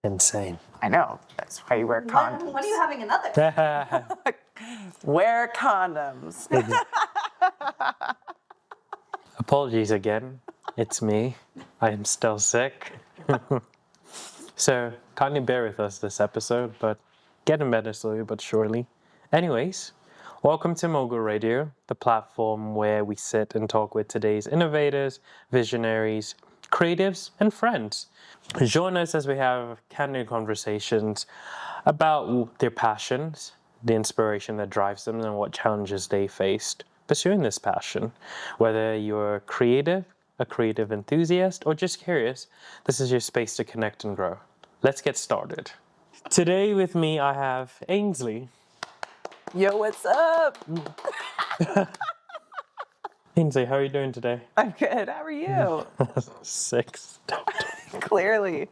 Insane. I know. That's why you wear condoms. When are you having another? Wear condoms. Apologies again. It's me. I am still sick. So, kindly bear with us this episode, but getting better slowly but surely. Anyways, welcome to MOGUL Radio, the platform where we sit and talk with today's innovators, visionaries, creatives, and friends. Join us as we have candid conversations about their passions, the inspiration that drives them, and what challenges they faced pursuing this passion. Whether you're a creative enthusiast, or just curious, this is your space to connect and grow. Let's get started. Today with me, I have Ainsley. Yo, what's up? Ainsley, how are you doing today? I'm good. How are you? Sick. Clearly.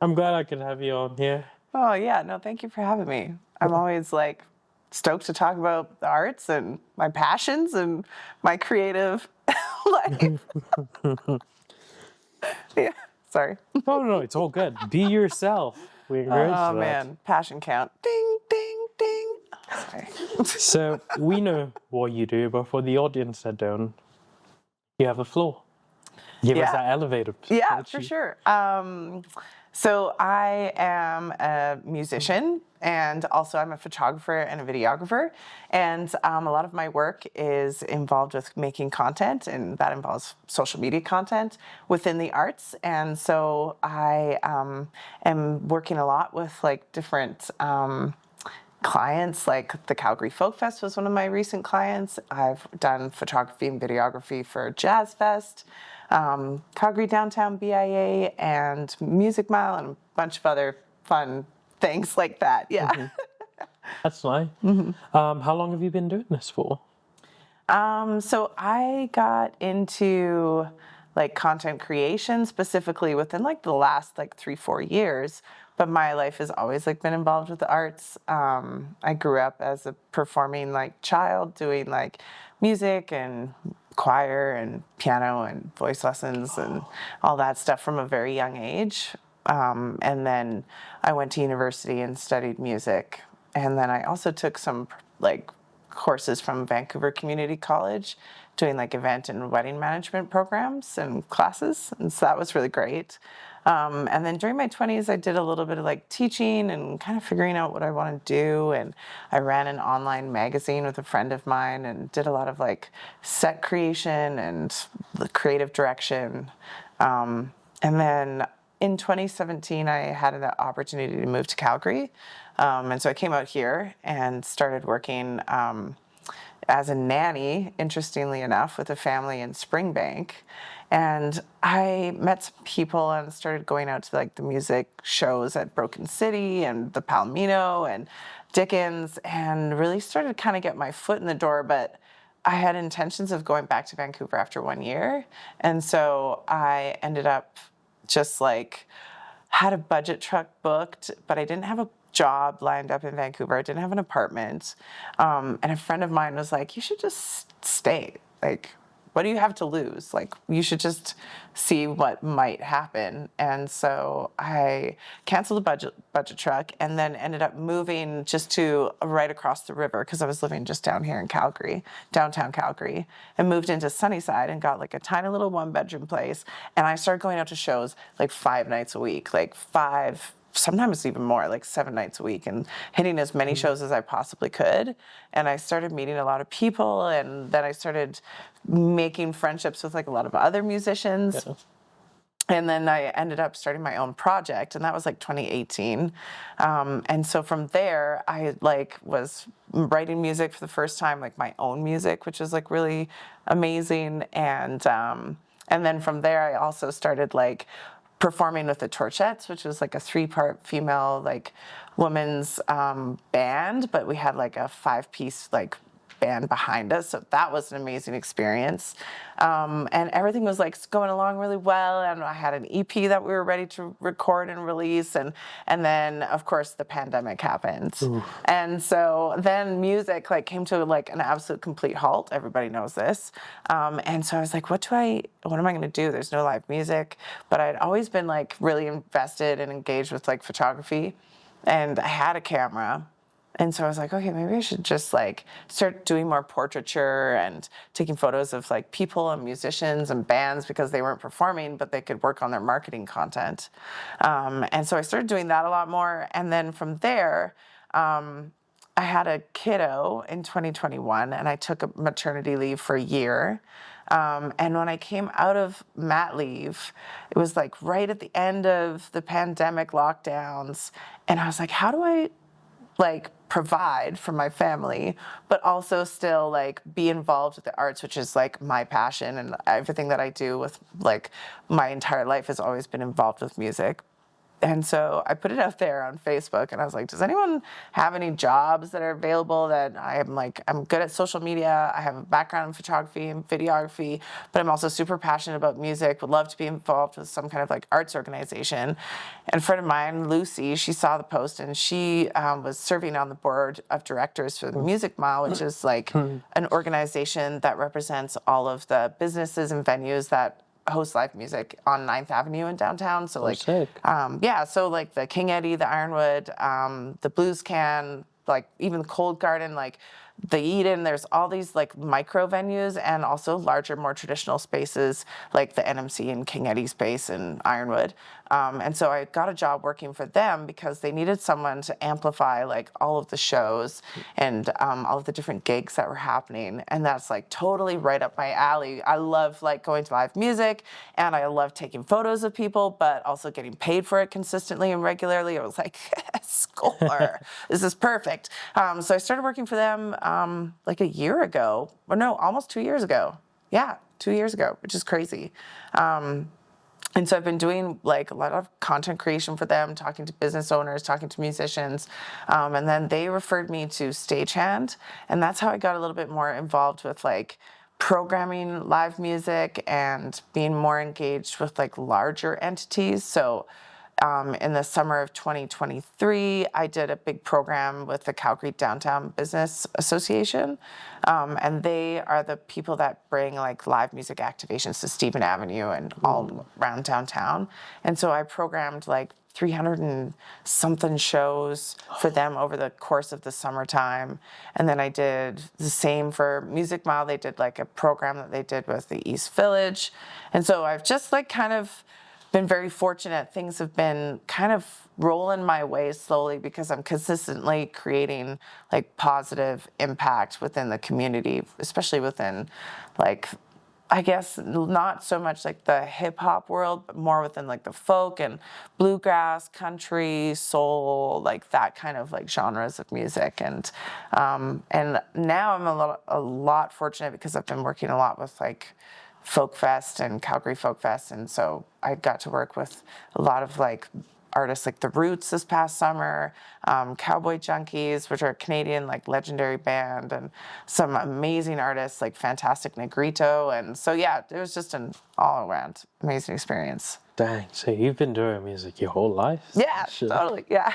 I'm glad I could have you on here. Oh, yeah. No, thank you for having me. I'm always stoked to talk about the arts and my passions and my creative life. Yeah. Sorry. No, it's all good. Be yourself. We encourage that. Oh, man. Passion count. Ding, ding, ding. Sorry. So, we know what you do, but for the audience that don't, you have a floor. Give us that elevator pitch. Yeah, for sure. So I am a musician, and also I'm a photographer and a videographer. And a lot of my work is involved with making content, and that involves social media content within the arts. And so I am working a lot with different clients, like the Calgary Folk Fest was one of my recent clients. I've done photography and videography for Jazz Fest, Calgary Downtown BIA, and Music Mile, and a bunch of other fun things like that. Yeah. Mm-hmm. That's nice. Mm-hmm. How long have you been doing this for? So I got into content creation specifically within the last 3-4 years. But my life has always been involved with the arts. I grew up as a performing child, doing music and choir and piano and voice lessons and all that stuff from a very young age. And then I went to university and studied music. And then I also took some courses from Vancouver Community College, doing event and wedding management programs and classes. And so that was really great. And then during my 20s, I did a little bit of teaching and kind of figuring out what I want to do. And I ran an online magazine with a friend of mine and did a lot of set creation and the creative direction. And then in 2017, I had an opportunity to move to Calgary. And so I came out here and started working as a nanny, interestingly enough, with a family in Springbank. And I met some people and started going out to the music shows at Broken City and the Palomino and Dickens, and really started kind of get my foot in the door. But I had intentions of going back to Vancouver after 1 year. And so I ended up just had a budget truck booked, but I didn't have a job lined up in Vancouver. I didn't have an apartment. And a friend of mine was like, you should just stay. What do you have to lose? You should just see what might happen. And so I canceled the budget truck and then ended up moving just to right across the river, because I was living just down here in Calgary, downtown Calgary, and moved into Sunnyside and got a tiny little 1-bedroom place. And I started going out to shows 5 nights a week, sometimes even more, 7 nights a week, and hitting as many shows as I possibly could. And I started meeting a lot of people, and then I started making friendships with a lot of other musicians. Yeah. And then I ended up starting my own project, and that was 2018. And so from there, I was writing music for the first time, my own music, which was really amazing. And then from there, I also started performing with the Torchettes, which was a 3-part female women's band, but we had a 5-piece band behind us. So that was an amazing experience. And everything was like going along really well. And I had an EP that we were ready to record and release. And then of course the pandemic happened. Ooh. And so then music like came to like an absolute complete halt. Everybody knows this. And so I was like, what am I going to do? There's no live music, but I'd always been like really invested and engaged with like photography, and I had a camera. And so I was like, okay, maybe I should just like start doing more portraiture and taking photos of like people and musicians and bands, because they weren't performing, but they could work on their marketing content. And so I started doing that a lot more. And then from there, I had a kiddo in 2021, and I took a maternity leave for a year. And when I came out of mat leave, it was like right at the end of the pandemic lockdowns. And I was like, how do I like provide for my family, but also still like be involved with the arts, which is like my passion, and everything that I do with like my entire life has always been involved with music. And so I put it out there on Facebook, and I was like, does anyone have any jobs that are available? That I'm good at social media. I have a background in photography and videography, but I'm also super passionate about music, would love to be involved with some kind of like arts organization. And a friend of mine, Lucy, she saw the post, and she was serving on the board of directors for the Music Mile, which is like an organization that represents all of the businesses and venues that host live music on 9th Avenue in downtown. So like, so like the King Eddie, the Ironwood, the Blues Can, like even the Cold Garden, like the Eden, there's all these like micro venues, and also larger, more traditional spaces like the NMC and King Eddie space in Ironwood. And so I got a job working for them because they needed someone to amplify like all of the shows and all of the different gigs that were happening. And that's like totally right up my alley. I love like going to live music, and I love taking photos of people, but also getting paid for it consistently and regularly. I was like, score, this is perfect. So I started working for them like a year ago, or no, almost 2 years ago. Yeah, 2 years ago, which is crazy. And so I've been doing like a lot of content creation for them, talking to business owners, talking to musicians. And then they referred me to Stagehand. And that's how I got a little bit more involved with like programming live music and being more engaged with like larger entities. So in the summer of 2023, I did a big program with the Calgary Downtown Business Association. And they are the people that bring like live music activations to Stephen Avenue and all around downtown. And so I programmed like 300 and something shows for them over the course of the summertime. And then I did the same for Music Mile. They did like a program that they did with the East Village. And so I've just like kind of been very fortunate. Things have been kind of rolling my way slowly because I'm consistently creating like positive impact within the community, especially within like, I guess not so much like the hip hop world, but more within like the folk and bluegrass, country, soul, like that kind of like genres of music. And now I'm a lot fortunate because I've been working a lot with like Folk Fest and Calgary Folk Fest, and so I got to work with a lot of like artists like The Roots this past summer, Cowboy Junkies, which are a Canadian like legendary band, and some amazing artists like Fantastic Negrito. And so yeah, it was just an all-around amazing experience. Dang, so you've been doing music your whole life? Yeah, totally, yeah.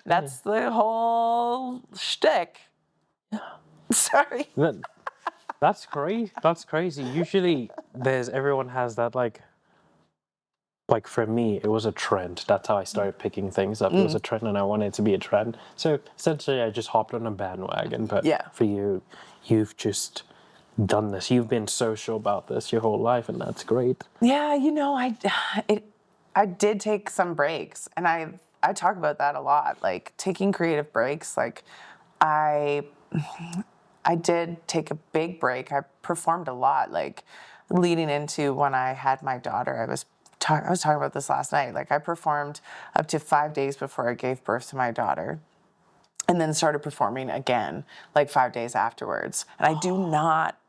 That's the whole shtick. Yeah. Sorry. That's crazy. That's crazy. Usually everyone has that like for me, it was a trend. That's how I started picking things up. It was a trend, and I wanted it to be a trend. So essentially I just hopped on a bandwagon. But for you, you've just done this. You've been social about this your whole life, and that's great. Yeah, you know, I did take some breaks, and I talk about that a lot, like taking creative breaks. Like I did take a big break. I performed a lot, like leading into when I had my daughter. I was talking about this last night. Like I performed up to 5 days before I gave birth to my daughter, and then started performing again like 5 days afterwards. And I do not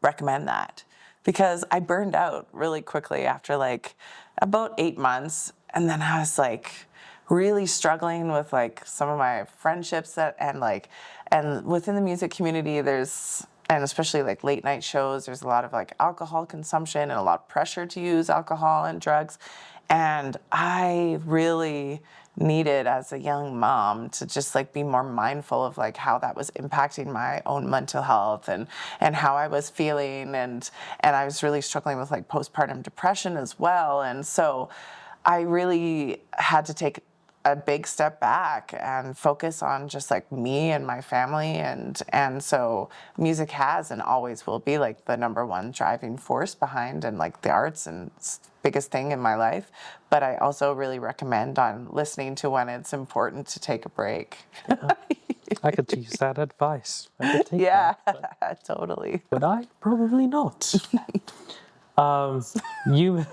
recommend that because I burned out really quickly after like about 8 months. And then I was like, really struggling with like some of my friendships and within the music community, and especially like late night shows, there's a lot of like alcohol consumption and a lot of pressure to use alcohol and drugs. And I really needed as a young mom to just like be more mindful of like how that was impacting my own mental health and how I was feeling. And I was really struggling with like postpartum depression as well. And so I really had to take a big step back and focus on just like me and my family. And so music has and always will be like the number one driving force behind and like the arts and biggest thing in my life. But I also really recommend on listening to when it's important to take a break. Yeah. I could use that advice. I could take that, Totally. but I probably not. You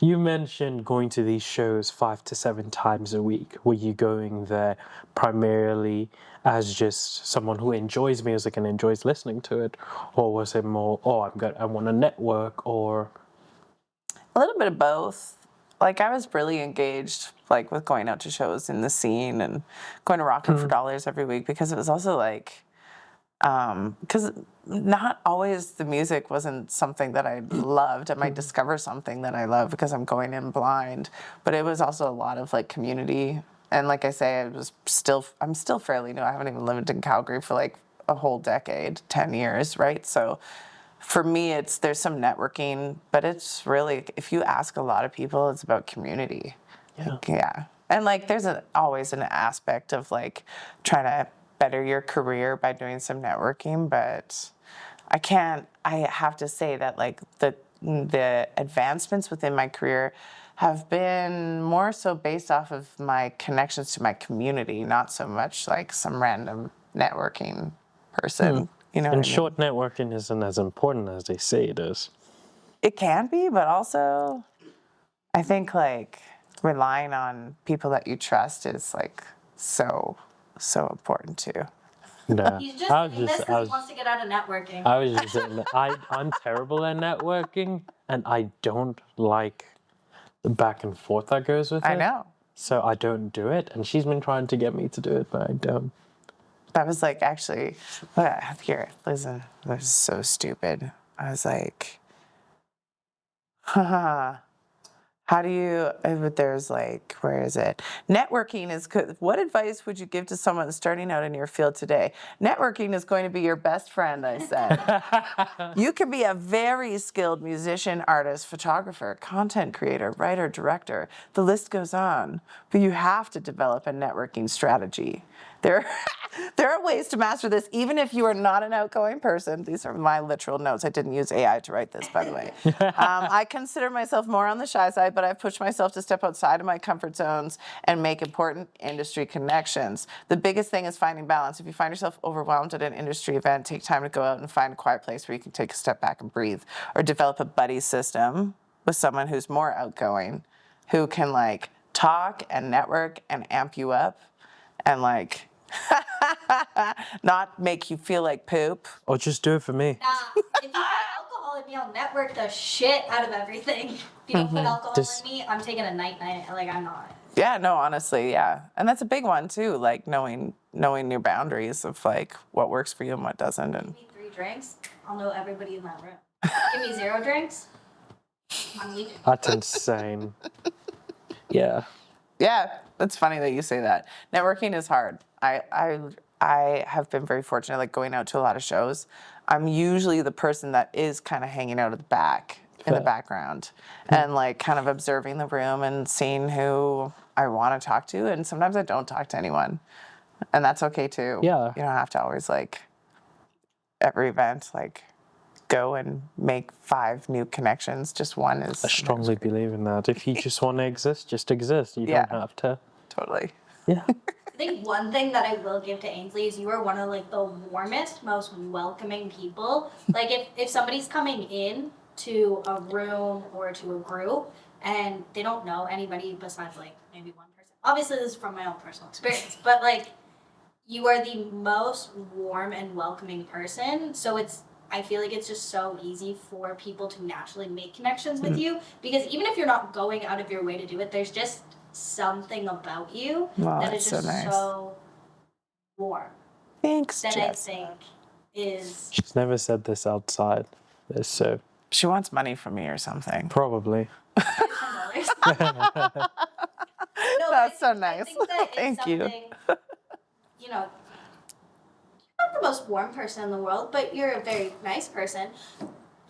You mentioned going to these shows 5 to 7 times a week. Were you going there primarily as just someone who enjoys music and enjoys listening to it, or was it more, I want to network, or a little bit of both? Like I was really engaged, like with going out to shows in the scene and going to Rockin' for Dollars every week, because it was also like, because not always the music wasn't something that I loved. I might discover something that I love because I'm going in blind, but it was also a lot of like community. And like I say, I'm still fairly new. I haven't even lived in Calgary for like a whole decade, 10 years, right? So for me, there's some networking, but it's really, if you ask a lot of people, it's about community. Yeah. And like there's always an aspect of like trying to better your career by doing some networking, but I have to say that like the advancements within my career have been more so based off of my connections to my community, not so much like some random networking person. You know what I mean? short networking isn't as important as they say it is. It can be, but also I think like relying on people that you trust is like so important too. No, He's just saying this because he wants to get out of networking. I was just saying that I'm terrible at networking, and I don't like the back and forth that goes with it. I know. So I don't do it, and she's been trying to get me to do it, but I don't. I was like, actually, here, listen, this is so stupid. I was like, how do you, there's like, where is it? Networking is good. What advice would you give to someone starting out in your field today? Networking is going to be your best friend, I said. You can be a very skilled musician, artist, photographer, content creator, writer, director. The list goes on. But you have to develop a networking strategy. There are ways to master this, even if you are not an outgoing person. These are my literal notes. I didn't use AI to write this, by the way. I consider myself more on the shy side, but I've pushed myself to step outside of my comfort zones and make important industry connections. The biggest thing is finding balance. If you find yourself overwhelmed at an industry event, take time to go out and find a quiet place where you can take a step back and breathe, or develop a buddy system with someone who's more outgoing, who can like talk and network and amp you up and like not make you feel like poop. Or just do it for me. Nah, if you put alcohol in me, I'll network the shit out of everything. If you don't put alcohol in me, I'm taking a night. Like, I'm not. Yeah, no, honestly, yeah. And that's a big one too, like knowing your boundaries of like what works for you and what doesn't. And Give me 3 drinks, I'll know everybody in that room. Give me 0 drinks, I'm leaving. That's insane. Yeah. yeah, it's funny that you say that. Networking is hard. I have been very fortunate, like going out to a lot of shows. I'm usually the person that is kind of hanging out at the back, in the background, and like kind of observing the room and seeing who I want to talk to. And sometimes I don't talk to anyone, and that's okay too. Yeah. You don't have to always like every event like go and make 5 new connections. Just one is. I strongly believe in that. If you just want to exist, just exist. You don't have to. Totally. Yeah. I think one thing that I will give to Ainsley is you are one of like the warmest, most welcoming people. Like if somebody's coming in to a room or to a group and they don't know anybody besides like maybe one person. Obviously this is from my own personal experience, but like you are the most warm and welcoming person. So I feel like it's just so easy for people to naturally make connections with you, because even if you're not going out of your way to do it, there's just something about you Wow, that is that's so just nice. so warm. Thanks, That I Jess. think is She's never said this outside. So She wants money from me or something. probably. $10. No, That's so I nice. think that it's Thank you. something, you know, you're not the most warm person in the world, but you're a very nice person.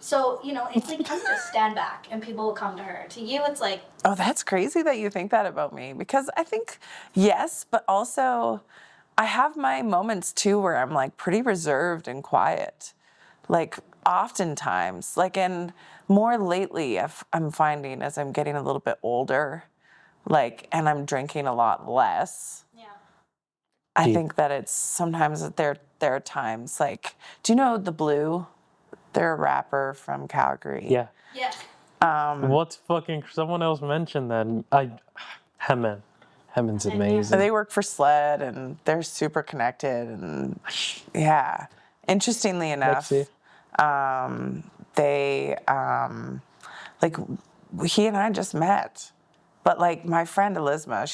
So, Ainsley can just stand back and people will come to her. To you, it's like, Oh, that's crazy that you think that about me, because I think, yes, but also I have my moments too where I'm like pretty reserved and quiet. Like oftentimes, and more lately, I'm finding as I'm getting a little bit older, and I'm drinking a lot less. yeah. I think that it's sometimes that there are times do you know The Blue? They're a rapper from Calgary. Yeah. Yeah. What's fucking... Someone else mentioned that. Hemon's amazing. They work for SLED and they're super connected, and yeah. Interestingly enough, Lexi. they he and I just met. But my friend Elisma,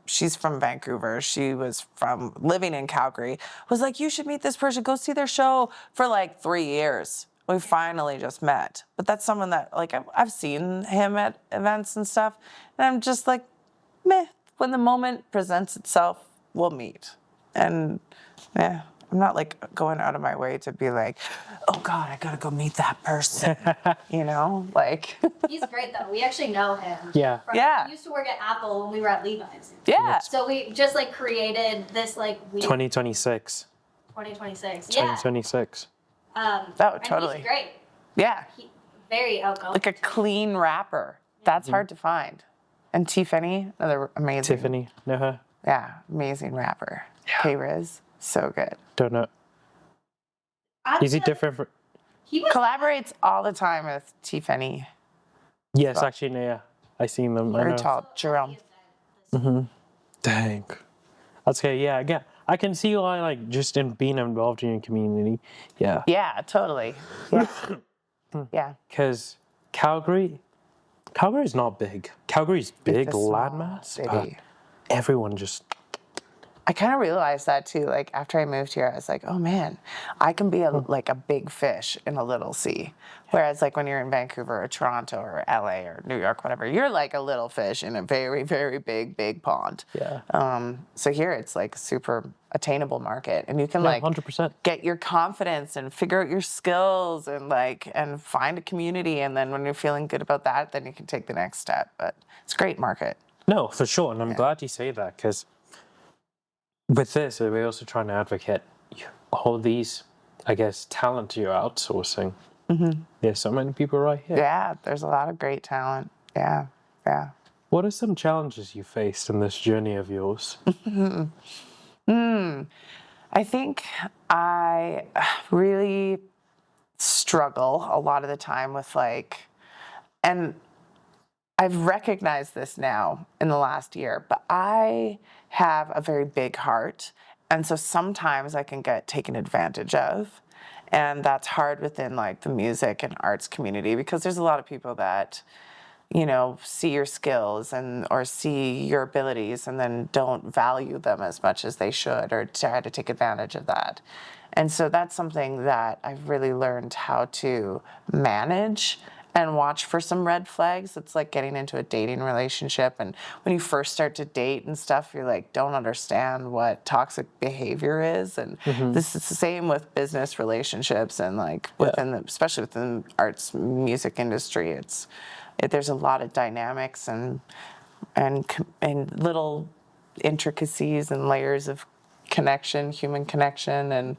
she's from Vancouver. She was from living in Calgary. Was like, you should meet this person. Go see their show for 3 years. We finally just met. But that's someone that I've seen him at events and stuff, and I'm just like, meh. When the moment presents itself, we'll meet. And yeah, I'm not going out of my way to be like, oh God, I gotta go meet that person. He's great though. We actually know him. Yeah. He used to work at Apple when we were at Levi's. Yeah. So we just created this weird 2026. 2026. 2026. Yeah. Oh, totally. And he's great. Yeah. Very outgoing. A clean rapper. That's hard to find. And Tiffany, another amazing. Tiffany, know her? Yeah, amazing rapper. K-Riz, so good. Don't know. Is he different from... He was Collaborates all the time with Tiffany. Yes, actually, no, yeah. I seen them. I Very know. tall, Jerome. Dang. That's okay, yeah. I can see why, just in being involved in your community. Yeah. Yeah, totally. Yeah. Yeah. Because Calgary's not big. Calgary's big It's a small landmass, but city. everyone just... I kind of realized that too. After I moved here, I was like, oh man, I can be a big fish in a little sea. Whereas when you're in Vancouver or Toronto or LA or New York, whatever, you're like a little fish in a very, very big pond. Yeah. So here it's super attainable market, and you can 100%. get your confidence and figure out your skills and and find a community. And then when you're feeling good about that, then you can take the next step. But it's a great market. No, for sure. And I'm glad you say that, because with this, we're also trying to advocate all these, I guess, talent you're outsourcing. Mm-hmm. There's so many people right here. Yeah, there's a lot of great talent. Yeah. What are some challenges you faced in this journey of yours? I think I really struggle a lot of the time with and I've recognized this now in the last year, but I have a very big heart. And so sometimes I can get taken advantage of. And that's hard within the music and arts community, because there's a lot of people that, see your skills or see your abilities and then don't value them as much as they should, or try to take advantage of that. And so that's something that I've really learned how to manage and watch for some red flags. It's like getting into a dating relationship, and when you first start to date and stuff, you're don't understand what toxic behavior is. And this is the same with business relationships and especially within the arts music industry. There's a lot of dynamics and little intricacies and layers of connection, human connection, and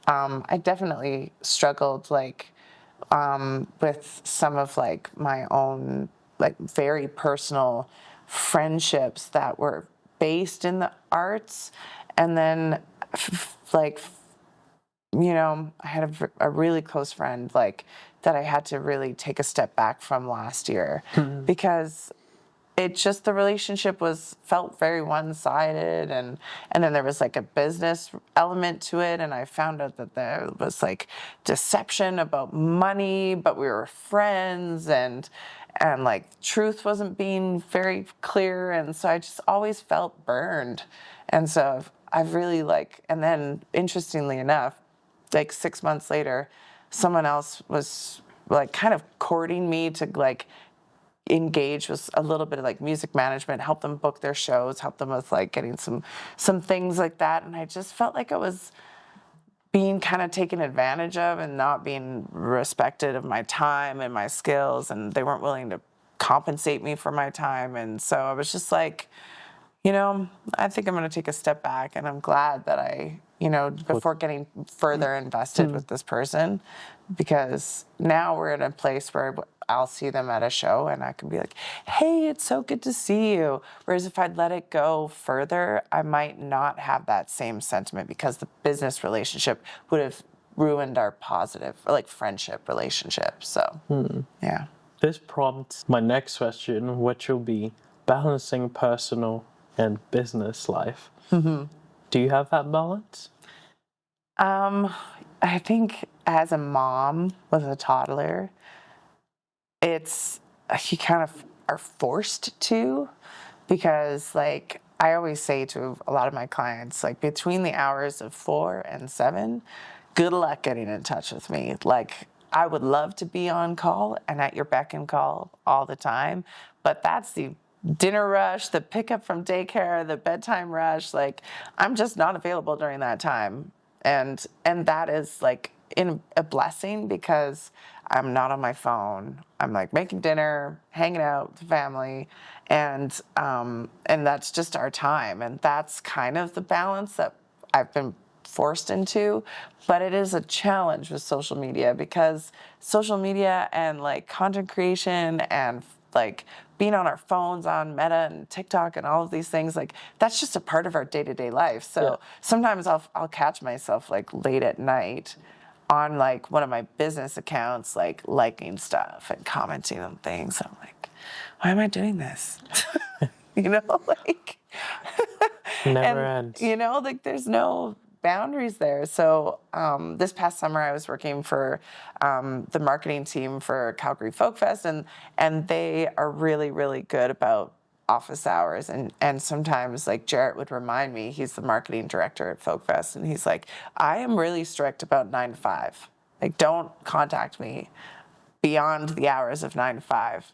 I definitely struggled with some of my own very personal friendships that were based in the arts, and then I had a really close friend that I had to really take a step back from last year, because it just, the relationship felt very one-sided, and then there was like a business element to it, and I found out that there was like deception about money, but we were friends, and like truth wasn't being very clear, and so I just always felt burned. And so I've really like, and then interestingly enough, like 6 months later, someone else was like kind of courting me to like engage with a little bit of like music management, help them book their shows, help them with like getting some things like that. And I just felt like I was being kind of taken advantage of and not being respected of my time and my skills, and they weren't willing to compensate me for my time. And so I was just like, I think I'm going to take a step back, and I'm glad that I, before getting further invested with this person, because now we're in a place where I'll see them at a show and I can be like, hey, it's so good to see you. Whereas if I'd let it go further, I might not have that same sentiment, because the business relationship would have ruined our positive, like, friendship relationship. So, yeah. This prompts my next question, which will be balancing personal and business life. Do you have that balance? I think as a mom with a toddler, you kind of are forced to, because like I always say to a lot of my clients, like between the hours of 4 and 7, good luck getting in touch with me. Like, I would love to be on call and at your beck and call all the time, but that's the dinner rush, the pickup from daycare, the bedtime rush. Like, I'm just not available during that time. And that is like a blessing, because I'm not on my phone. I'm like making dinner, hanging out with the family, and that's just our time. And that's kind of the balance that I've been forced into. But it is a challenge with social media, because social media and like content creation and like being on our phones on Meta and TikTok and all of these things, like that's just a part of our day-to-day life. So sometimes I'll catch myself like late at night on like one of my business accounts, like liking stuff and commenting on things. I'm like, why am I doing this? Like Never ends. Like there's no boundaries there. So this past summer, I was working for the marketing team for Calgary Folk Fest, and they are really, really good about office hours. And sometimes, like, Jarrett would remind me, he's the marketing director at Folk Fest, and he's like, I am really strict about 9 to 5. Like, don't contact me beyond the hours of 9 to 5.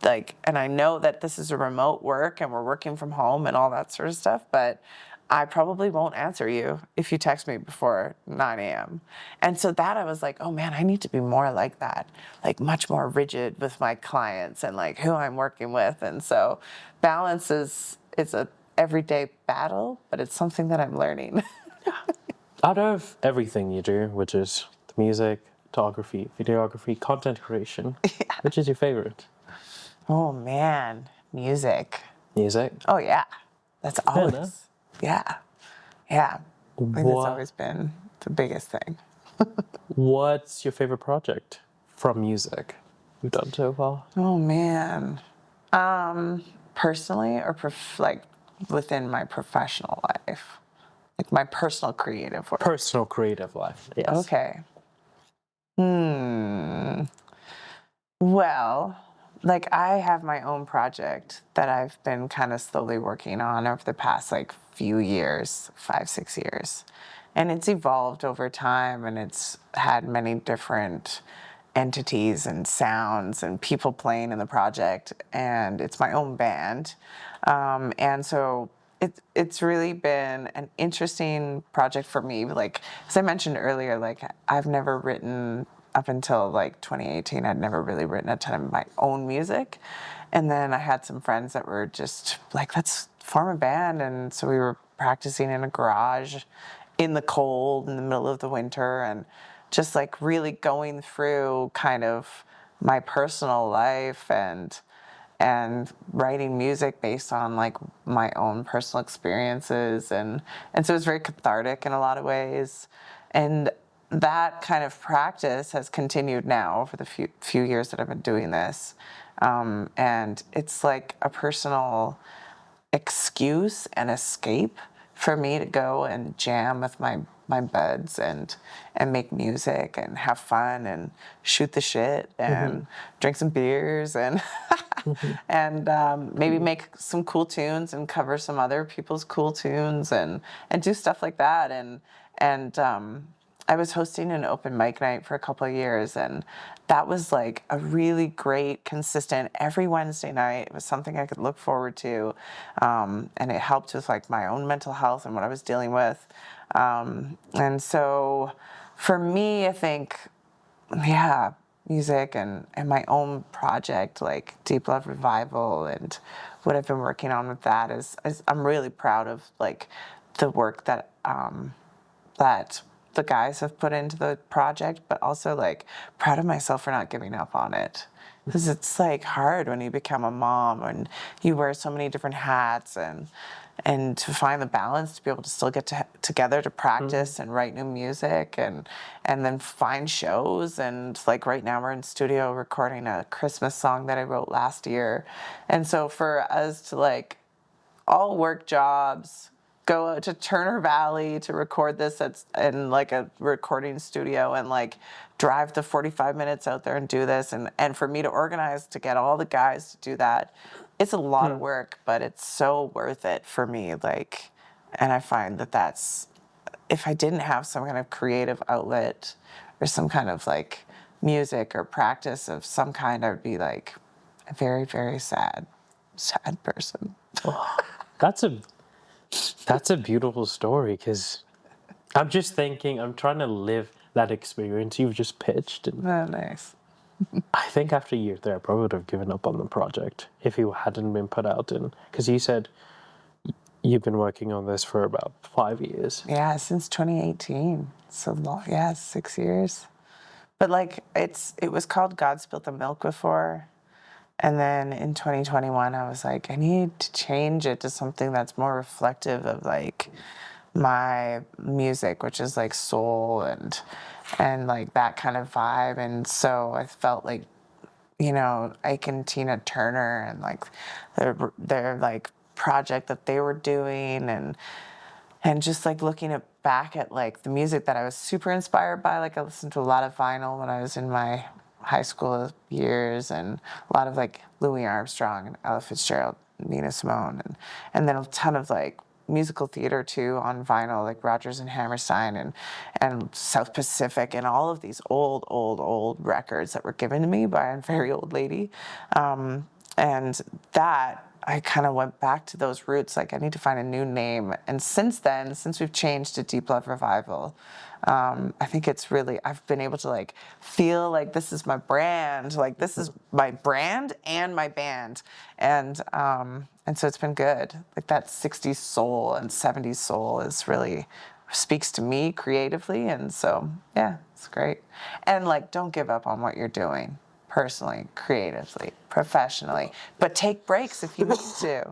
Like, and I know that this is a remote work and we're working from home and all that sort of stuff, but I probably won't answer you if you text me before 9 a.m. And so that I was like, oh man, I need to be more like that, like much more rigid with my clients and like who I'm working with. And so balance is a everyday battle, but it's something that I'm learning. Out of everything you do, which is the music, photography, videography, content creation, which is your favorite? Oh man, music. Music? Oh yeah, that's always. Yeah. I think that's always been the biggest thing. What's your favorite project from music you've done so far? Oh, man. Personally, or like within my professional life? Like my personal creative work? Personal creative life, yes. Okay. Well, like I have my own project that I've been kind of slowly working on over the past like few years, 5-6 years. And it's evolved over time, and it's had many different entities and sounds and people playing in the project. And it's my own band. And so it's really been an interesting project for me. Like, as I mentioned earlier, like I've never written, up until like 2018, I'd never really written a ton of my own music. And then I had some friends that were just like, let's form a band. And so we were practicing in a garage in the cold in the middle of the winter, and just like really going through kind of my personal life and writing music based on like my own personal experiences. And so it's very cathartic in a lot of ways. And that kind of practice has continued now for the few years that I've been doing this. And it's like a personal excuse and escape for me to go and jam with my buds and make music and have fun and shoot the shit and drink some beers and and maybe make some cool tunes and cover some other people's cool tunes and do stuff like that. And I was hosting an open mic night for a couple of years, and that was like a really great, consistent, every Wednesday night. It was something I could look forward to, and it helped with like my own mental health and what I was dealing with. And so for me, I think, yeah, music and my own project, like Deep Love Revival, and what I've been working on with that is I'm really proud of like the work that that the guys have put into the project, but also like proud of myself for not giving up on it. Because it's like hard when you become a mom and you wear so many different hats, and to find the balance to be able to still get together to practice and write new music and then find shows. And like right now we're in studio recording a Christmas song that I wrote last year. And so for us to like all work jobs, go out to Turner Valley to record this in like a recording studio, and like drive the 45 minutes out there and do this, and for me to organize to get all the guys to do that, it's a lot of work, but it's so worth it for me. Like, and I find that that's, if I didn't have some kind of creative outlet or some kind of like music or practice of some kind, I would be like a very, very sad person. That's a beautiful story, because I'm just thinking, I'm trying to live that experience you've just pitched. And Oh, nice. I think after a year there, I probably would have given up on the project if it hadn't been put out in. Because you said you've been working on this for about 5 years. Yeah, since 2018. So long. Yeah, 6 years. But like it was called God Spilt the Milk before. And then in 2021, I was like, I need to change it to something that's more reflective of like my music, which is like soul and like that kind of vibe. And so I felt like, you know, Ike and Tina Turner and like their like project that they were doing, and just like looking back at like the music that I was super inspired by. Like I listened to a lot of vinyl when I was in my high school years, and a lot of like Louis Armstrong and Ella Fitzgerald, Nina Simone, and then a ton of like musical theater too on vinyl, like Rodgers and Hammerstein and South Pacific, and all of these old records that were given to me by a very old lady. And that I kind of went back to those roots. Like I need to find a new name. And since then, since we've changed to Deep Love Revival, I think it's really, I've been able to like feel like this is my brand, like this is my brand and my band. And so it's been good. Like that 60s soul and 70s soul is really speaks to me creatively. And so, yeah, it's great. And like, don't give up on what you're doing. Personally, creatively, professionally, but take breaks if you need to,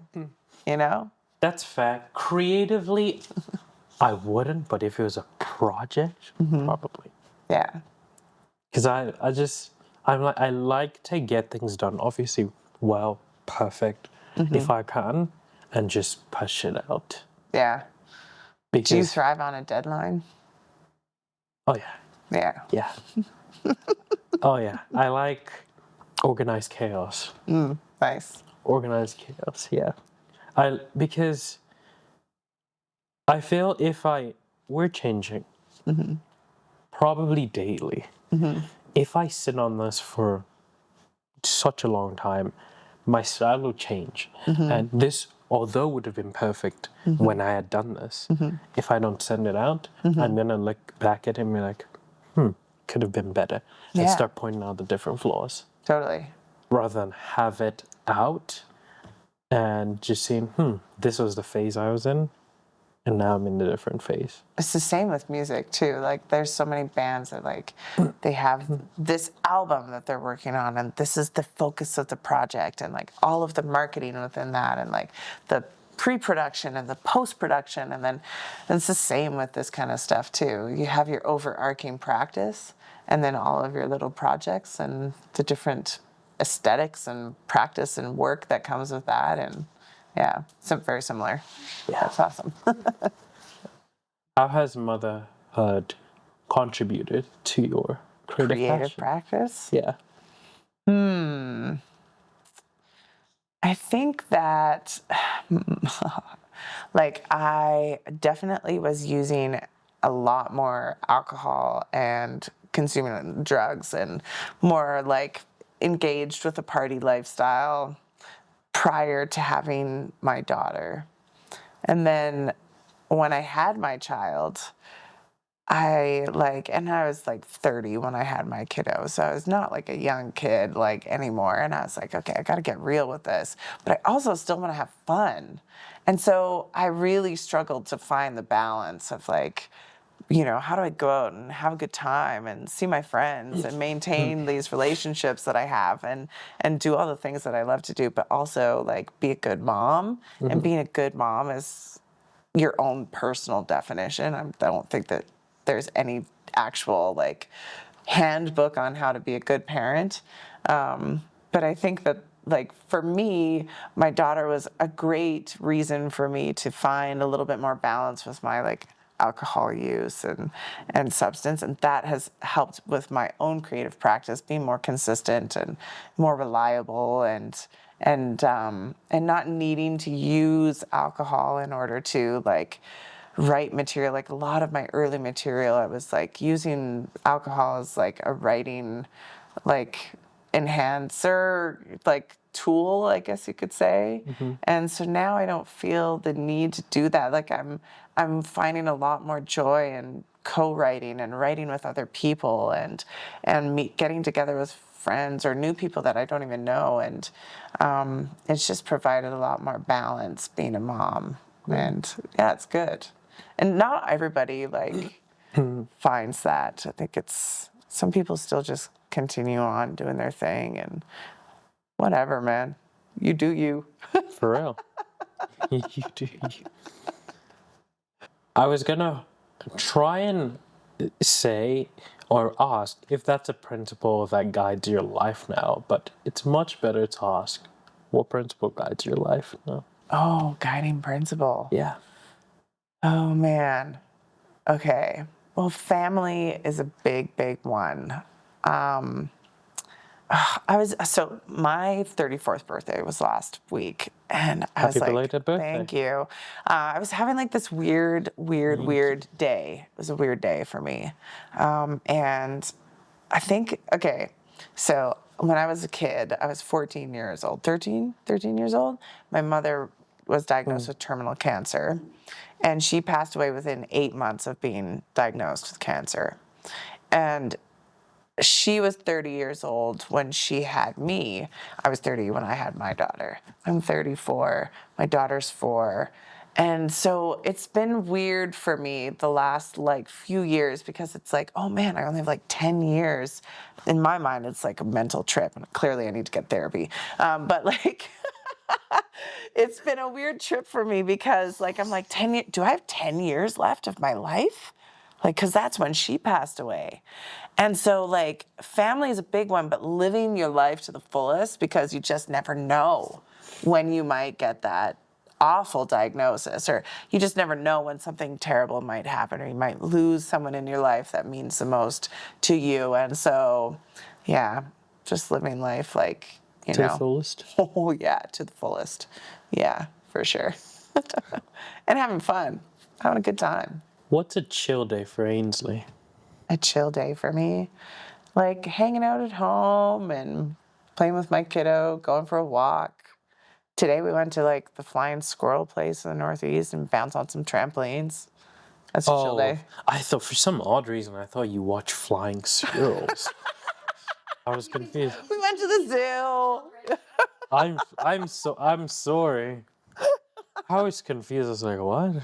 you know? That's fair. Creatively, I wouldn't, but if it was a project, probably. Yeah. Because I like to get things done, obviously, well, perfect, if I can, and just push it out. Yeah. Because, Do you thrive on a deadline? oh, yeah. Yeah. Yeah. Oh, yeah. I like organized chaos. Nice. Organized chaos, yeah. Because I feel we're changing, probably daily. If I sit on this for such a long time, my style will change. And this, although would have been perfect when I had done this, if I don't send it out, I'm going to look back at it and be like, could have been better. And Yeah. start pointing out the different flaws. Totally. Rather than have it out and just seeing, this was the phase I was in, and now I'm in a different phase. It's the same with music too. Like there's so many bands that like they have this album that they're working on, and this is the focus of the project, and like all of the marketing within that, and like the pre-production and the post-production, and then it's the same with this kind of stuff too. You have your overarching practice, and then all of your little projects and the different aesthetics and practice and work that comes with that. And yeah, very similar. Yeah. That's awesome. How has motherhood contributed to your Creative passion? practice? Yeah. I think that, like, I definitely was using a lot more alcohol and consuming drugs and more like engaged with a party lifestyle prior to having my daughter. And then when I had my child, and I was like 30 when I had my kiddo, so I was not like a young kid like anymore. And I was like, okay, I got to get real with this, but I also still want to have fun. And so I really struggled to find the balance of like, how do I go out and have a good time and see my friends and maintain these relationships that I have and do all the things that I love to do, but also like be a good mom. And being a good mom is your own personal definition. I don't think that there's any actual like handbook on how to be a good parent. But I think that like for me, my daughter was a great reason for me to find a little bit more balance with my like alcohol use and substance, and that has helped with my own creative practice being more consistent and more reliable and not needing to use alcohol in order to like write material. Like a lot of my early material, I was like using alcohol as like a writing like enhancer like tool, I guess you could say. And so now I don't feel the need to do that. Like I'm finding a lot more joy in co-writing and writing with other people and getting together with friends or new people that I don't even know. And it's just provided a lot more balance being a mom. And yeah, it's good. And not everybody like finds that. I think it's some people still just continue on doing their thing and whatever, man. You do you. For real. You do you. I was gonna try and say or ask if that's a principle that guides your life now, but it's much better to ask what principle guides your life now. Oh, guiding principle. Yeah. Oh, man. Okay. Well, family is a big, big one. So my 34th birthday was last week, and I was Happy like, belated birthday. thank you. I was having like this weird day. It was a weird day for me. And I think, okay, so when I was a kid, I was 13 years old. My mother was diagnosed with terminal cancer, and she passed away within 8 months of being diagnosed with cancer. And she was 30 years old when she had me. I was 30 when I had my daughter. I'm 34. My daughter's 4. And so it's been weird for me the last like few years because it's like, oh man, I only have like 10 years. In my mind, it's like a mental trip. And clearly I need to get therapy. But like, it's been a weird trip for me because like, I'm like, do I have 10 years left of my life? Like, because that's when she passed away. And so, like, family is a big one, but living your life to the fullest because you just never know when you might get that awful diagnosis, or you just never know when something terrible might happen, or you might lose someone in your life that means the most to you. And so, yeah, just living life like, To the fullest. Oh, yeah, to the fullest. Yeah, for sure. And having fun, having a good time. What's a chill day for Ainsley? A chill day for me, like hanging out at home and playing with my kiddo, going for a walk. Today we went to like the flying squirrel place in the Northeast and bounced on some trampolines. That's a chill day. I thought for some odd reason I thought you watched flying squirrels. I was confused. We went to the zoo. I'm sorry. I was confused. I was like, what?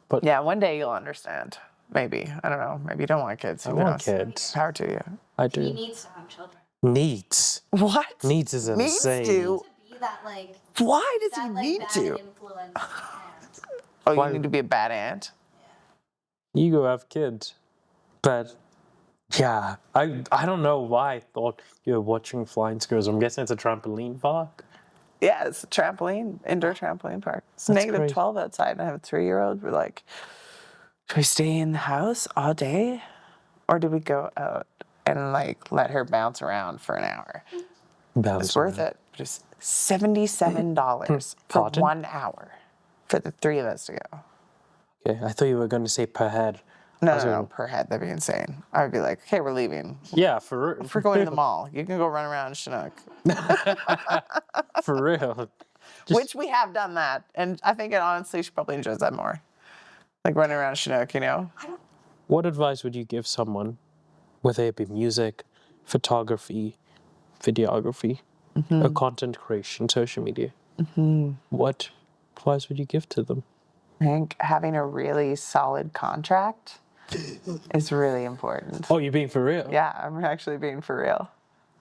But Yeah, one day you'll understand. Maybe. I don't know. Maybe you don't want kids. I want kids. Power to you. I He do. needs to have children. Needs. What? Needs is insane. Needs to? Be that like Why does he that like need bad to? influence. And Oh, you need to be a bad aunt? You go have kids. But Yeah, I don't know why I thought you were watching flying squirrels. I'm guessing it's a trampoline park. Yeah, it's a trampoline, indoor trampoline park. It's That's negative great. 12 outside, and I have a 3-year-old. We're like, do we stay in the house all day, or do we go out and like let her bounce around for an hour? It's worth it. Just $77 for Pardon? 1 hour for the 3 of us to go. Okay, I thought you were going to say per head. No, per head. That'd be insane. I would be like, okay, we're leaving. Yeah, for real. If we're going to the mall, you can go run around Chinook. For real. Which we have done that. And I think honestly, she probably enjoys that more. Like running around Chinook, you know? What advice would you give someone, whether it be music, photography, videography, or content creation, social media? What advice would you give to them? I think having a really solid contract is really important. Oh, you're being for real? Yeah, I'm actually being for real.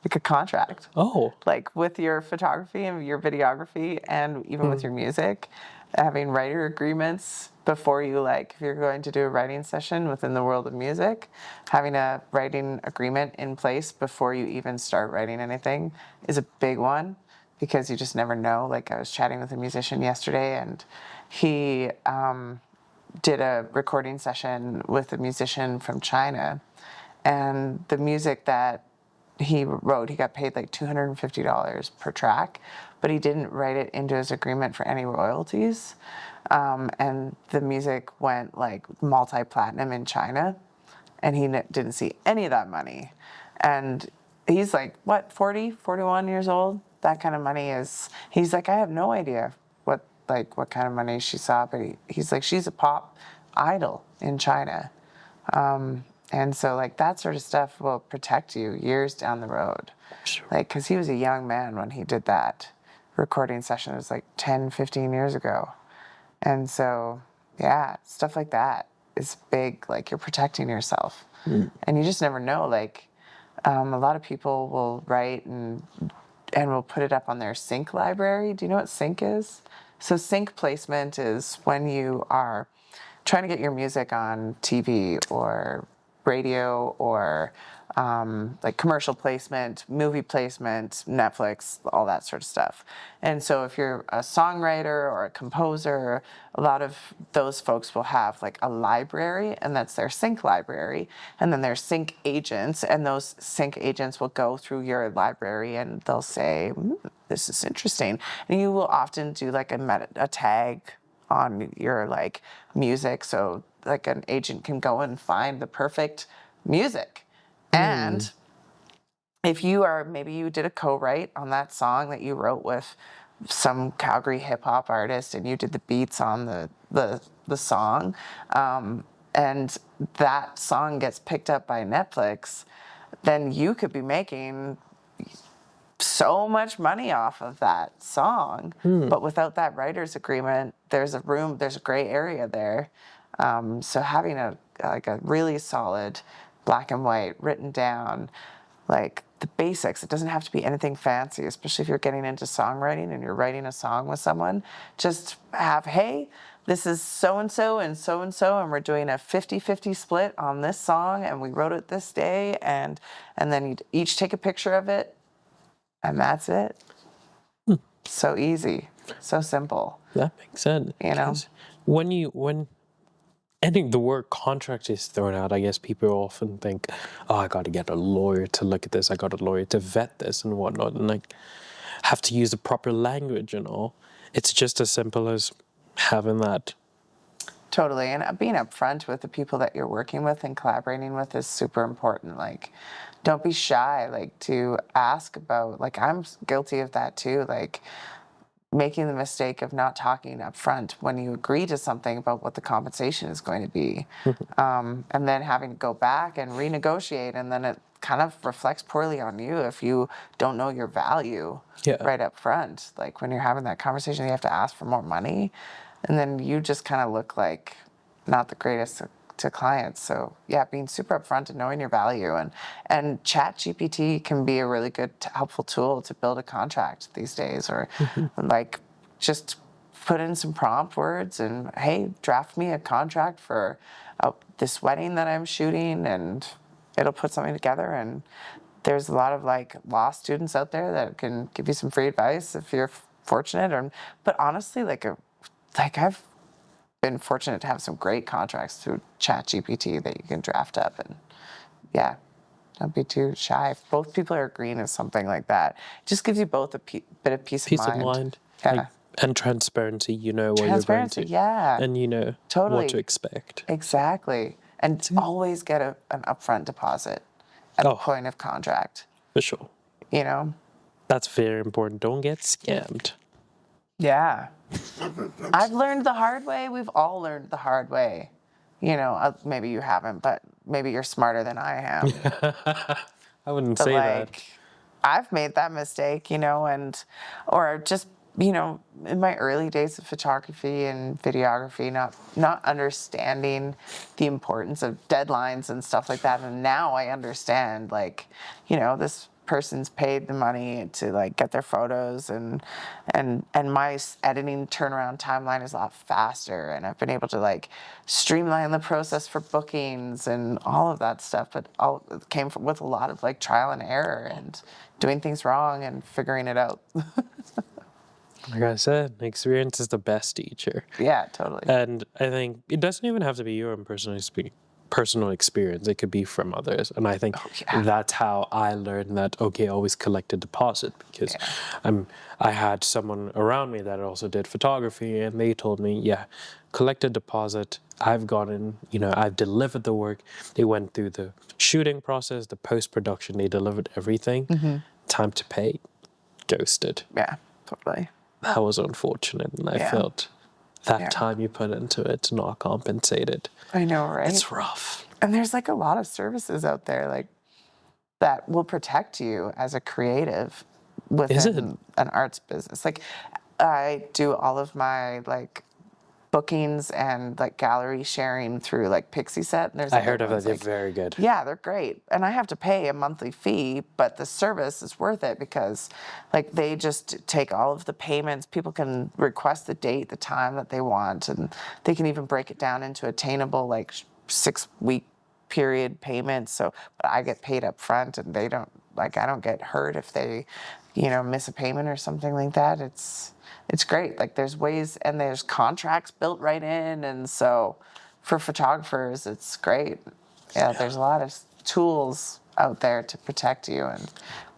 Like a contract. Oh. Like with your photography and your videography and even with your music, having writer agreements before you, like, if you're going to do a writing session within the world of music, having a writing agreement in place before you even start writing anything is a big one, because you just never know. Like, I was chatting with a musician yesterday, and he did a recording session with a musician from China, and the music that he wrote, he got paid like $250 per track, but he didn't write it into his agreement for any royalties. And the music went like multi-platinum in China, and he didn't see any of that money. And he's like, what, 40, 41 years old? That kind of money is, he's like, I have no idea what kind of money she saw, but he's like, she's a pop idol in China. And so, like, that sort of stuff will protect you years down the road. Sure. Like, because he was a young man when he did that recording session. It was like 10, 15 years ago. And so, yeah, stuff like that is big. Like, you're protecting yourself. And you just never know. Like, a lot of people will write and will put it up on their sync library. Do you know what sync is? So sync placement is when you are trying to get your music on TV or radio or like commercial placement, movie placement, Netflix, all that sort of stuff. And so if you're a songwriter or a composer, a lot of those folks will have like a library, and that's their sync library. And then there's sync agents, and those sync agents will go through your library and they'll say, this is interesting. And you will often do like a tag on your like music, so like an agent can go and find the perfect music. And if you are, maybe you did a co-write on that song that you wrote with some Calgary hip hop artist, and you did the beats on the song, and that song gets picked up by Netflix, then you could be making so much money off of that song. But without that writer's agreement, there's a gray area there. So having a really solid black and white written down, like the basics, it doesn't have to be anything fancy, especially if you're getting into songwriting and you're writing a song with someone. Just have, hey, this is so-and-so and so-and-so, and we're doing a 50-50 split on this song, and we wrote it this day, and then you each take a picture of it, and that's it. So easy, so simple. That makes sense. You know? When I think the word contract is thrown out, I guess people often think, oh, I got to get a lawyer to look at this. I got a lawyer to vet this and whatnot, and like have to use the proper language and all. It's just as simple as having that. Totally. And being upfront with the people that you're working with and collaborating with is super important. Like, don't be shy, like, to ask about, like, I'm guilty of that too. Like, making the mistake of not talking up front when you agree to something about what the compensation is going to be, and then having to go back and renegotiate, and then it kind of reflects poorly on you if you don't know your value right up front. Like when you're having that conversation, you have to ask for more money, and then you just kind of look like not the greatest to clients. So yeah, being super upfront and knowing your value, and ChatGPT can be a really good helpful tool to build a contract these days, or like just put in some prompt words and, hey, draft me a contract for this wedding that I'm shooting, and it'll put something together. And there's a lot of like law students out there that can give you some free advice if you're fortunate. But honestly, like I've been fortunate to have some great contracts through ChatGPT that you can draft up, and yeah, don't be too shy. If both people are agreeing with something like that, it just gives you both a bit of peace Peace of of mind. mind. Yeah. Like, and transparency, you know what you're going Transparency, to. yeah. And you know Totally. what to expect. Exactly. And always get an upfront deposit at the point of contract. For sure. You know? That's very important. Don't get scammed. Yeah. I've learned the hard way. We've all learned the hard way. You know, maybe you haven't, but maybe you're smarter than I am. I wouldn't But say like, that. I've made that mistake, you know, or just, you know, in my early days of photography and videography, not understanding the importance of deadlines and stuff like that. And now I understand, like, you know, this person's paid the money to like get their photos, and my editing turnaround timeline is a lot faster, and I've been able to like streamline the process for bookings and all of that stuff. But it came with a lot of like trial and error and doing things wrong and figuring it out. Like I said, experience is the best teacher. Yeah, totally. And I think it doesn't even have to be your own personal experience. It could be from others. And I think that's how I learned that, okay, always collect a deposit, because I had someone around me that also did photography, and they told me, yeah, collect a deposit. I've gotten, you know, I've delivered the work. They went through the shooting process, the post-production, they delivered everything. Time to pay, ghosted. Yeah, totally. That was unfortunate, and I felt that time you put into it not compensated. I know, right? It's rough. And there's like a lot of services out there like that will protect you as a creative within an arts business. Like I do all of my like bookings and like gallery sharing through like Pixie Set. And there's I heard of it. They're very good. Yeah, they're great. And I have to pay a monthly fee, but the service is worth it because like they just take all of the payments. People can request the date, the time that they want, and they can even break it down into attainable like 6-week period payments. So, but I get paid up front, and they don't, like, I don't get hurt if they, you know, miss a payment or something like that. It's great. Like there's ways, and there's contracts built right in. And so for photographers, it's great. Yeah, there's a lot of tools out there to protect you,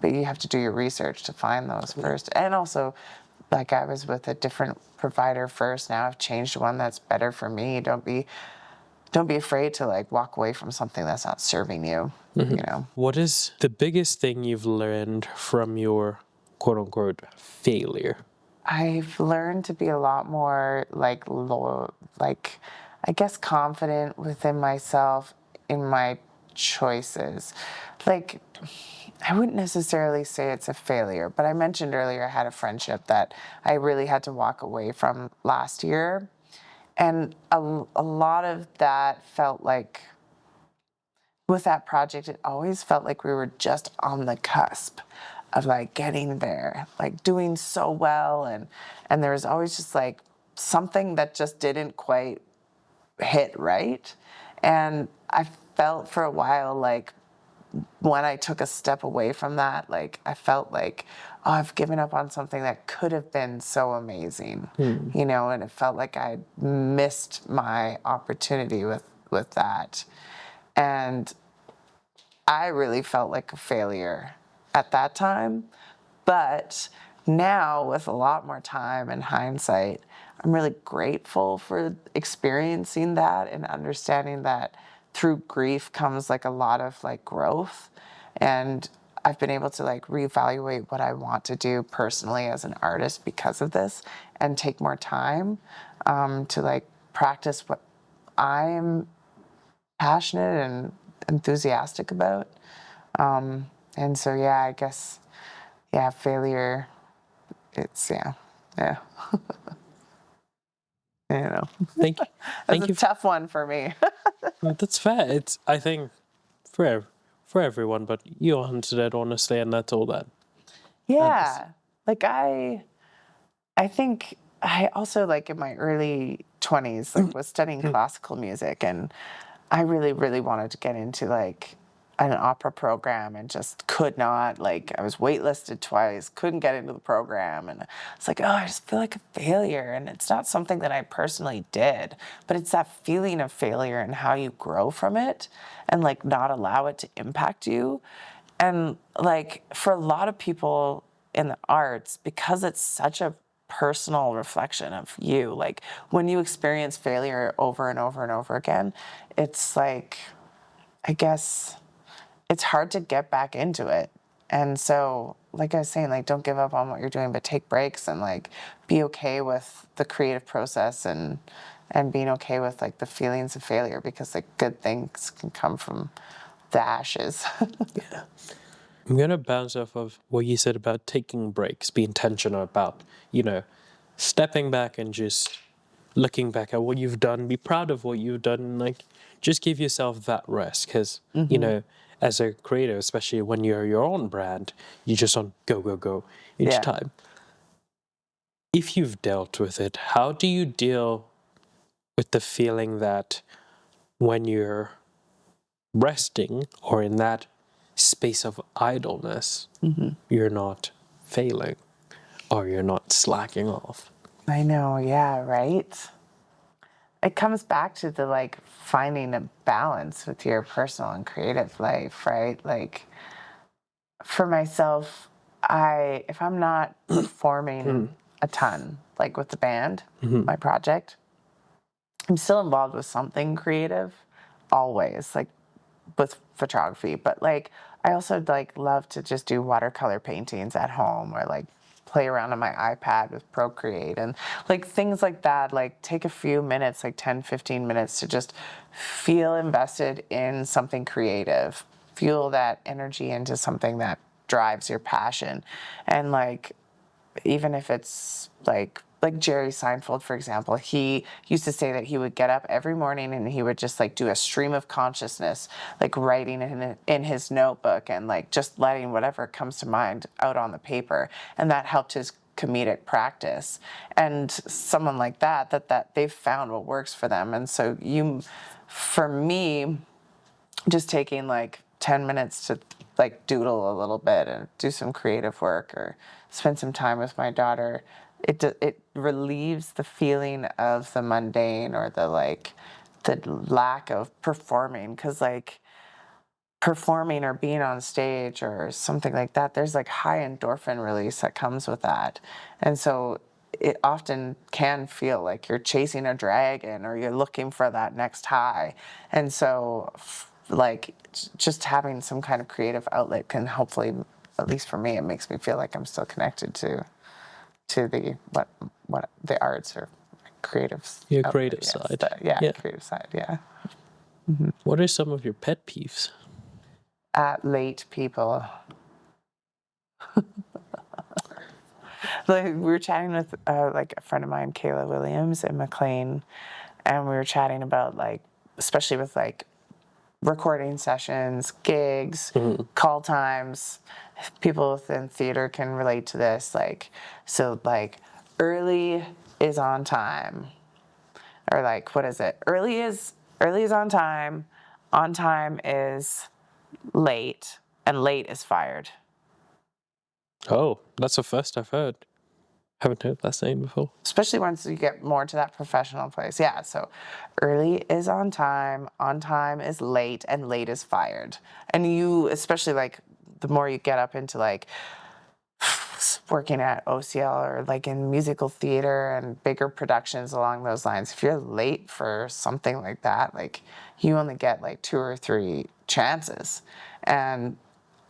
but you have to do your research to find those first. And also, like I was with a different provider first. Now I've changed to one that's better for me. Don't be afraid to like walk away from something that's not serving you. You know. What is the biggest thing you've learned from your quote unquote failure? I've learned to be a lot more like I guess confident within myself in my choices. Like I wouldn't necessarily say it's a failure, but I mentioned earlier I had a friendship that I really had to walk away from last year. And a lot of that felt like, with that project, it always felt like we were just on the cusp of like getting there, like doing so well. And there was always just like something that just didn't quite hit right. And I felt for a while like when I took a step away from that, like I felt like, oh, I've given up on something that could have been so amazing, you know, and it felt like I missed my opportunity with that. And I really felt like a failure at that time. But now, with a lot more time and hindsight, I'm really grateful for experiencing that and understanding that through grief comes like a lot of like growth. And I've been able to like reevaluate what I want to do personally as an artist because of this, and take more time to like practice what I'm passionate and enthusiastic about. And so, yeah, I guess, yeah, failure, it's, yeah. You know, Thank you. that's a tough one for me. That's fair. It's, I think, for everyone, but you answered it honestly, and that's all that. Yeah. Like I think I also, like in my early 20s, like was studying classical music, and I really, really wanted to get into like an opera program and just could not, like, I was waitlisted twice, couldn't get into the program. And it's like, oh, I just feel like a failure. And it's not something that I personally did, but it's that feeling of failure and how you grow from it and like not allow it to impact you. And like for a lot of people in the arts, because it's such a personal reflection of you, like when you experience failure over and over and over again, it's like, I guess it's hard to get back into it. And so, like I was saying, like, don't give up on what you're doing, but take breaks and like be okay with the creative process and being okay with like the feelings of failure, because like good things can come from the ashes. Yeah. I'm going to bounce off of what you said about taking breaks, be intentional about, stepping back and just looking back at what you've done, be proud of what you've done, and like just give yourself that rest. Because, as a creator, especially when you're your own brand, you just on go each time. If you've dealt with it, how do you deal with the feeling that when you're resting or in that space of idleness, you're not failing or you're not slacking off? I know, yeah, right? It comes back to the like finding a balance with your personal and creative life, right? Like for myself, if I'm not performing a ton, like with the band, my project, I'm still involved with something creative, always, like with photography. But like, I also like love to just do watercolor paintings at home, or like play around on my iPad with Procreate and like things like that. Like take a few minutes, like 10, 15 minutes to just feel invested in something creative, fuel that energy into something that drives your passion. And like, even if it's like Jerry Seinfeld, for example, he used to say that he would get up every morning and he would just like do a stream of consciousness, like writing in his notebook and like just letting whatever comes to mind out on the paper. And that helped his comedic practice. And someone like that they've found what works for them. And so for me, just taking like 10 minutes to like doodle a little bit and do some creative work or spend some time with my daughter, it relieves the feeling of the mundane or the lack of performing. Because like performing or being on stage or something like that, there's like high endorphin release that comes with that. And so it often can feel like you're chasing a dragon or you're looking for that next high. And so like just having some kind of creative outlet can hopefully, at least for me, it makes me feel like I'm still connected to the what the arts or creative. Your creative side. Creative side. Yeah. What are some of your pet peeves? Late people. Like we were chatting with like a friend of mine, Kayla Williams in McLean, and we were chatting about like, especially with like recording sessions, gigs, call times. People within theater can relate to this. Like, so like early is on time, or like, what is it? Early is on time is late, and late is fired. Oh, that's the first I've heard. Haven't heard that saying before. Especially once you get more to that professional place. Yeah, so early is on time is late, and late is fired. And you, especially like the more you get up into like working at OCL or like in musical theater and bigger productions along those lines, if you're late for something like that, like you only get like 2 or 3 chances. And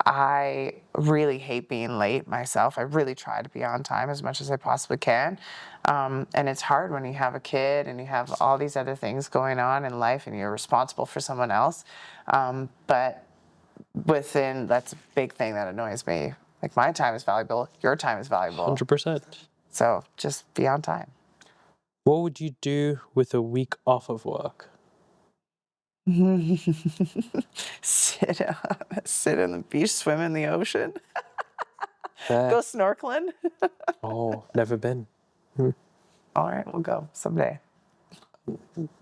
I really hate being late myself. I really try to be on time as much as I possibly can. And it's hard when you have a kid and you have all these other things going on in life and you're responsible for someone else. But that's a big thing that annoys me. Like my time is valuable. Your time is valuable. 100%. So just be on time. What would you do with a week off of work? Sit on the beach, swim in the ocean, go snorkeling. Oh, never been. All right, we'll go someday.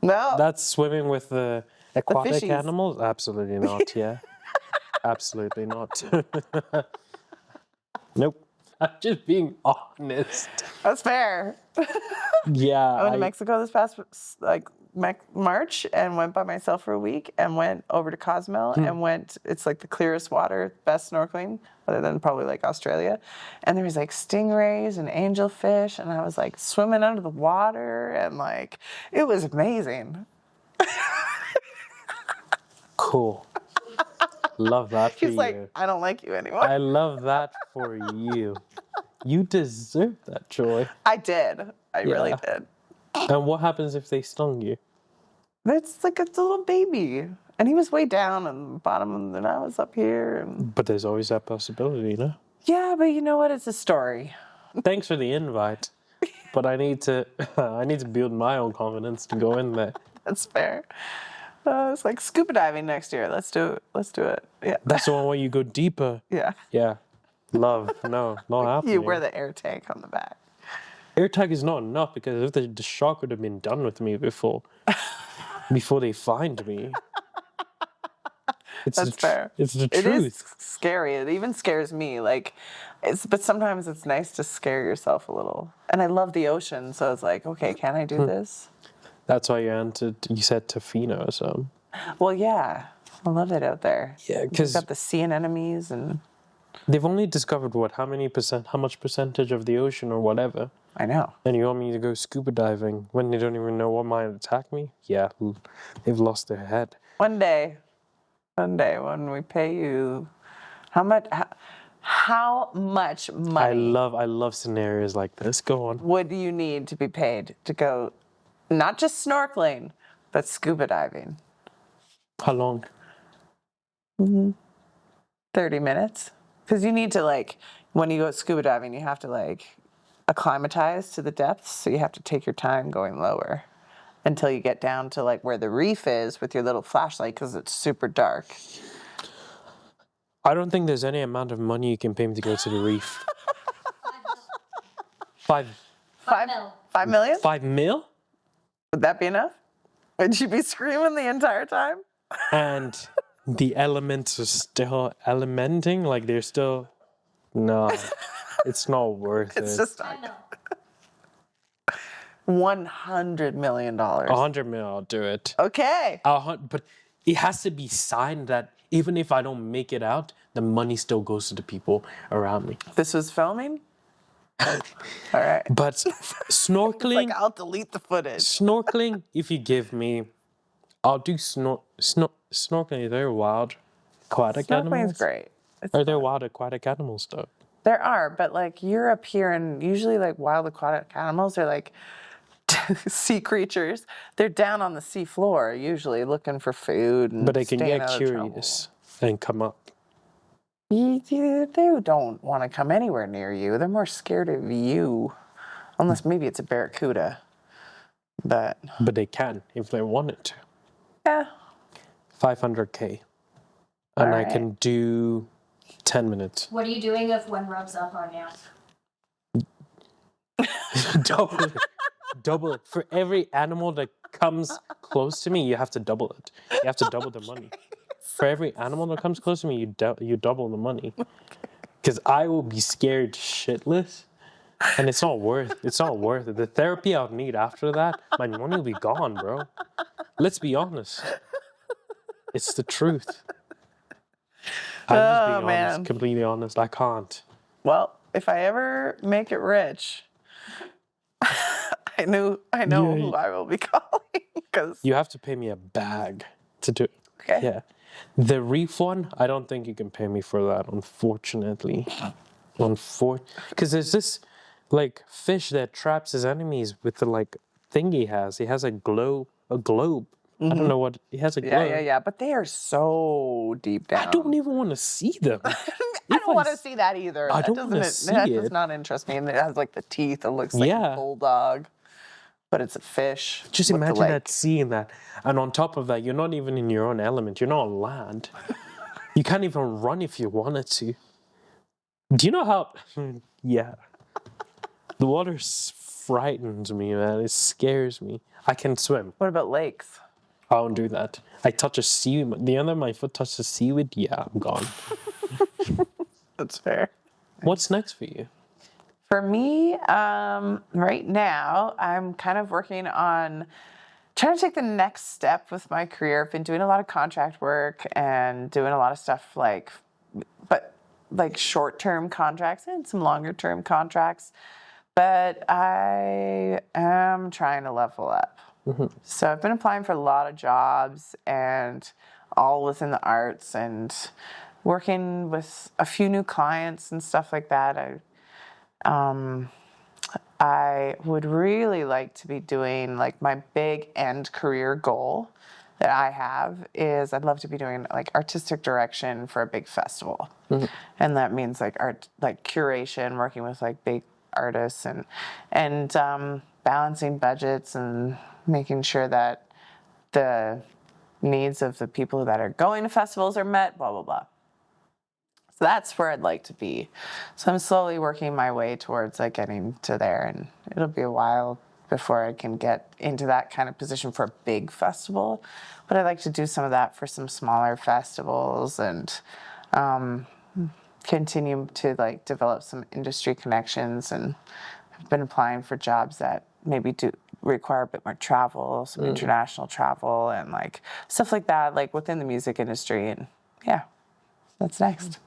No, That's swimming with the aquatic fishies. animals? Absolutely not, yeah. Absolutely not. Nope. I'm just being honest. That's fair. Yeah. I went to Mexico this past March and went by myself for a week and went over to Cozumel and went. It's like the clearest water, best snorkeling, other than probably like Australia. And there was like stingrays and angelfish, and I was like swimming under the water, and like it was amazing. Cool. Love that for He's you. like, I don't like you anymore. I love that for you. You deserve that joy. I did. I really did. And what happens if they stung you? It's like it's a little baby, and he was way down on the bottom, and I was up here. And But there's always that possibility, no? yeah, but you know what? It's a story. Thanks for the invite. But I need to build my own confidence to go in there. That's fair. It's like scuba diving next year. Let's do it. Let's do it. Yeah. That's the one where you go deeper. Yeah. Yeah. Love. No, not happening. You wear the air tank on the back. Air tag is not enough because if the shark would have been done with me before they find me. That's fair. It's the It is truth. scary. It even scares me. But sometimes it's nice to scare yourself a little. And I love the ocean, so it's like, okay, can I do this? That's why you said Tofino or something. Well, yeah. I love it out there. Yeah, You've because got the sea anemones and they've only discovered how much percentage of the ocean or whatever. I know. And you want me to go scuba diving when they don't even know what might attack me? Yeah, they've lost their head. One day when we pay you, how much money I love scenarios like this. Go on. would you need to be paid to go, not just snorkeling, but scuba diving? How long? 30 minutes. Because you need to, when you go scuba diving, you have to, acclimatize to the depths. So you have to take your time going lower until you get down to, where the reef is with your little flashlight because it's super dark. I don't think there's any amount of money you can pay me to go to the reef. $5 mil. 5 million? 5 mil? Would that be enough? Would you be screaming the entire time? And the elements are still elementing? They're still... No, it's not worth it. It's just $10 mil. $100 million. 100 mil, I'll do it. Okay. But it has to be signed that even if I don't make it out, the money still goes to the people around me. This was filming? All right. But snorkeling... I'll delete the footage. Snorkeling, if you give me... I'll do snorkeling. They're wild aquatic animals. Snorkeling's great. Are there wild aquatic animals, though? There are, but you're up here, and usually wild aquatic animals are sea creatures. They're down on the sea floor usually looking for food. And But they can staying get out of curious and come up. trouble. They don't want to come anywhere near you. They're more scared of you, unless maybe it's a barracuda. But they can if they wanted to. yeah, 500K. And I Alright. can do 10 minutes. What are you doing if one rubs up on you? Double it. For every animal that comes close to me, you have to double it. You have to double the money. For every animal that comes close to me, you double the money. Because I will be scared shitless. And it's not worth it. The therapy I'll need after that, my money will be gone, bro. Let's be honest. It's the truth. I'm just being honest, man. completely honest. I can't. well, if I ever make it rich, I know who I will be calling. Because You have to pay me a bag to do it. okay, Yeah. The reef one, I don't think you can pay me for that, unfortunately. Because there's this, fish that traps his enemies with the, thing he has. He has a globe. I don't know what, he has a globe. yeah. But they are so deep down. I don't even want to see them. I don't want to see that either. I That don't doesn't wanna it- see That it. does not interest me. And it has the teeth. It looks like a bulldog, but it's a fish. Just with the imagine that, seeing that. And on top of that, you're not even in your own element. You're not on land. You can't even run if you wanted to. Do you know how... Yeah. The water frightens me, man. It scares me. I can swim. What about lakes? I don't do that. I touch a seaweed. The other my foot touches seaweed. Yeah, I'm gone. That's fair. What's next for you? For me, right now, I'm kind of working on trying to take the next step with my career. I've been doing a lot of contract work and doing a lot of stuff like short-term contracts and some longer-term contracts. But I am trying to level up. So I've been applying for a lot of jobs and all within the arts and working with a few new clients and stuff like that. I would really like to be doing like my big end career goal that I have is I'd love to be doing like artistic direction for a big festival. And that means like art, like curation, working with like big artists and balancing budgets and making sure that the needs of the people that are going to festivals are met, blah, blah, blah. So that's where I'd like to be. So I'm slowly working my way towards like getting to there, and it'll be a while before I can get into that kind of position for a big festival. But I'd like to do some of that for some smaller festivals and continue to like develop some industry connections. And I've been applying for jobs that maybe do require a bit more travel, some international travel and like stuff like that, like within the music industry. And yeah, that's next.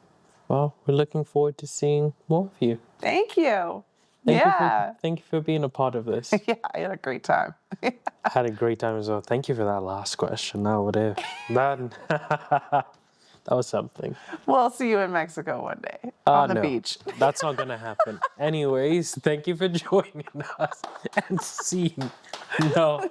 Well, we're looking forward to seeing more of you. Thank you. Thank you for being a part of this. Yeah, I had a great time. I had a great time as well. Thank you for that last question. Now, what if? That was something. We'll see you in Mexico one day on the beach. That's not going to happen. Anyways, thank you for joining us and seeing. No.